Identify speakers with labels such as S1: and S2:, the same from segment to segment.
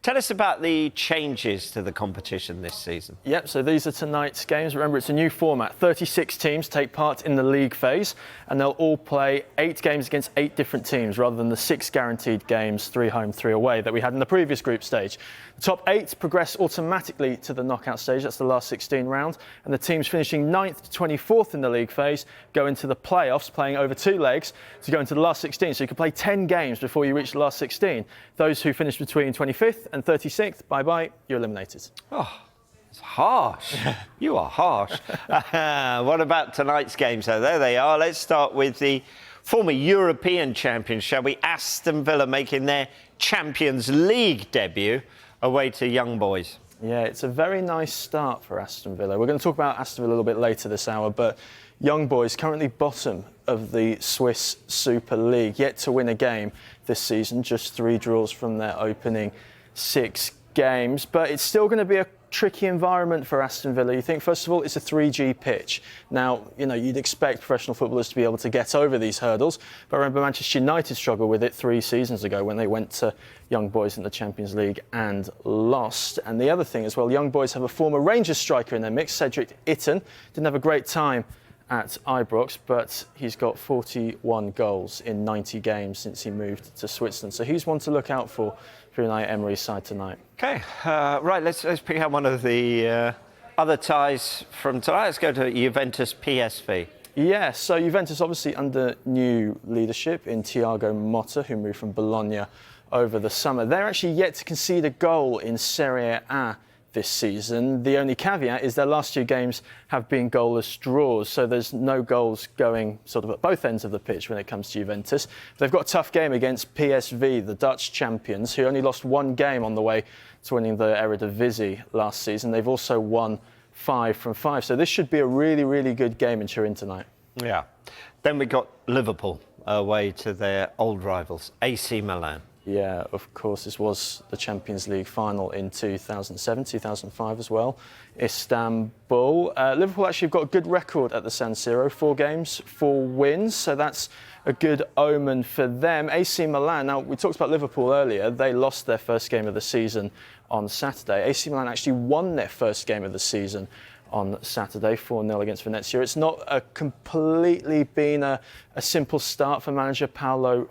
S1: Tell us about the changes to the competition this season.
S2: Yep, so these are tonight's games. Remember, it's a new format. 36 teams take part in the league phase, and they'll all play 8 games against 8 different teams, rather than the 6 guaranteed games, 3 home, 3 away, that we had in the previous group stage. The top 8 progress automatically to the knockout stage. That's the last 16 round. And the teams finishing 9th to 24th in the league phase go into the playoffs, playing over 2 legs to go into the last 16. So you can play 10 games before you reach the last 16. Those who finish between 25th and 36th, bye-bye, you're eliminated.
S1: Oh, it's harsh. You are harsh. What about tonight's games, though? There they are. Let's start with the former European champions, shall we? Aston Villa making their Champions League debut away to Young Boys.
S2: Yeah, it's a very nice start for Aston Villa. We're going to talk about Aston Villa a little bit later this hour, but Young Boys currently bottom of the Swiss Super League, yet to win a game this season, just 3 draws from their opening 6 games. But it's still going to be a tricky environment for Aston Villa. You think, first of all, it's a 3G pitch. Now, you'd expect professional footballers to be able to get over these hurdles. But remember, Manchester United struggled with it 3 seasons ago when they went to Young Boys in the Champions League and lost. And the other thing as well, Young Boys have a former Rangers striker in their mix, Cedric Itten. Didn't have a great time at Ibrox, but he's got 41 goals in 90 games since he moved to Switzerland. So he's one to look out for Unai Emery's side tonight.
S1: OK, right, let's pick out one of the other ties from tonight. Let's go to Juventus PSV.
S2: Yeah, so Juventus obviously under new leadership in Thiago Motta, who moved from Bologna over the summer. They're actually yet to concede a goal in Serie A this season. The only caveat is their last 2 games have been goalless draws, so there's no goals going sort of at both ends of the pitch when it comes to Juventus. They've got a tough game against PSV, the Dutch champions, who only lost 1 game on the way to winning the Eredivisie last season. They've also won 5 from 5, so this should be a really, really good game in Turin tonight. Yeah.
S1: Then we got Liverpool away to their old rivals, AC Milan.
S2: Yeah, of course, this was the Champions League final in 2007, 2005 as well. Istanbul. Liverpool actually have got a good record at the San Siro, 4 games, 4 wins, so that's a good omen for them. AC Milan, now we talked about Liverpool earlier, they lost their first game of the season on Saturday. AC Milan actually won their first game of the season on Saturday, 4-0 against Venezia. It's not completely been a simple start for manager Paulo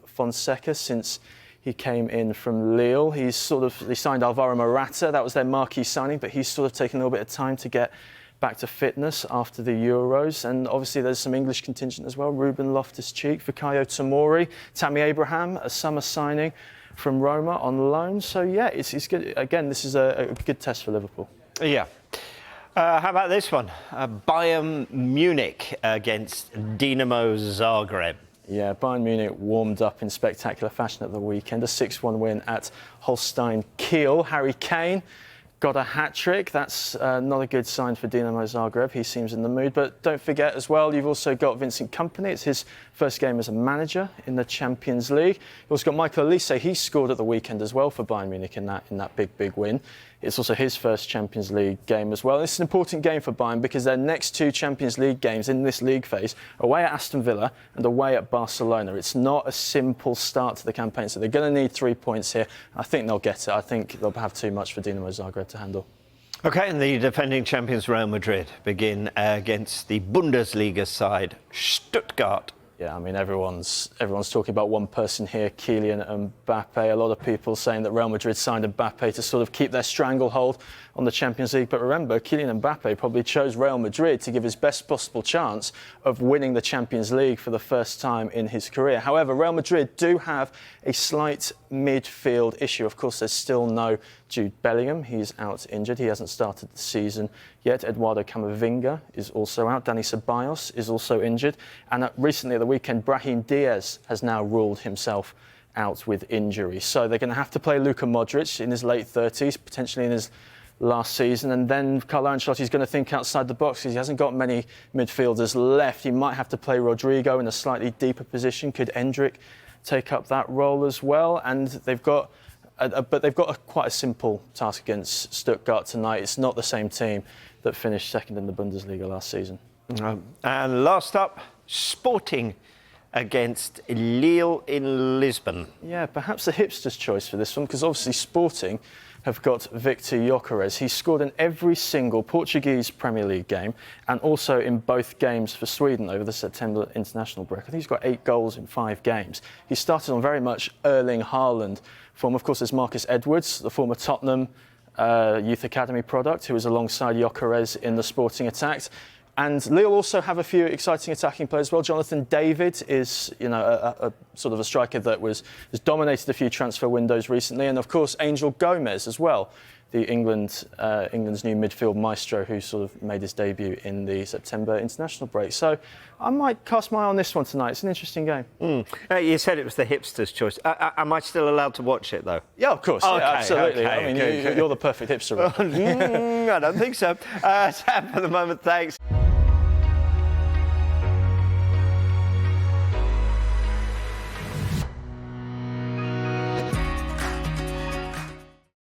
S2: Fonseca since he came in from Lille. They signed Alvaro Morata, that was their marquee signing, but he's sort of taken a little bit of time to get back to fitness after the Euros. And obviously there's some English contingent as well, Ruben Loftus-Cheek, Fikayo Tomori, Tammy Abraham, a summer signing from Roma on loan. So yeah, it's good. Again, this is a good test for Liverpool.
S1: Yeah. How about this one? Bayern Munich against Dinamo Zagreb.
S2: Yeah, Bayern Munich warmed up in spectacular fashion at the weekend. A 6-1 win at Holstein Kiel. Harry Kane got a hat-trick. That's not a good sign for Dinamo Zagreb. He seems in the mood. But don't forget as well, you've also got Vincent Kompany. It's his first game as a manager in the Champions League. You've also got Michael Olise. He scored at the weekend as well for Bayern Munich in that big win. It's also his first Champions League game as well. It's an important game for Bayern because their next 2 Champions League games in this league phase are away at Aston Villa and away at Barcelona. It's not a simple start to the campaign, so they're going to need 3 points here. I think they'll get it. I think they'll have too much for Dinamo Zagreb to handle.
S1: OK, and the defending champions Real Madrid begin against the Bundesliga side, Stuttgart.
S2: Yeah, I mean, everyone's talking about one person here, Kylian Mbappe. A lot of people saying that Real Madrid signed Mbappe to sort of keep their stranglehold on the Champions League. But remember, Kylian Mbappe probably chose Real Madrid to give his best possible chance of winning the Champions League for the first time in his career. However, Real Madrid do have a slight midfield issue. Of course, there's still no Jude Bellingham. He's out injured. He hasn't started the season yet. Eduardo Camavinga is also out. Dani Ceballos is also injured. And recently at the weekend, Brahim Diaz has now ruled himself out with injury. So they're going to have to play Luka Modric in his late 30s, potentially in his last season. And then Carlo Ancelotti's going to think outside the box because he hasn't got many midfielders left. He might have to play Rodrigo in a slightly deeper position. Could Endrick take up that role as well? And they've got quite a simple task against Stuttgart tonight. It's not the same team that finished second in the Bundesliga last season.
S1: And last up, Sporting against Lille in Lisbon.
S2: Yeah, perhaps a hipster's choice for this one, because obviously Sporting have got Victor Gyökeres. He scored in every single Portuguese Premier League game and also in both games for Sweden over the September international break. I think he's got 8 goals in 5 games. He started on very much Erling Haaland form. Of course, there's Marcus Edwards, the former Tottenham Youth Academy product, who was alongside Gyökeres in the Sporting attacks. And Lille also have a few exciting attacking players as well. Jonathan David is, a sort of a striker that has dominated a few transfer windows recently, and of course Angel Gomez as well, the England's new midfield maestro, who sort of made his debut in the September international break. So I might cast my eye on this one tonight. It's an interesting game.
S1: You said it was the hipster's choice. Am I still allowed to watch it though?
S2: Yeah, of course.
S1: Okay,
S2: yeah, absolutely.
S1: okay,
S2: I mean, you're the perfect hipster.
S1: I don't think so. Sam, for the moment, thanks.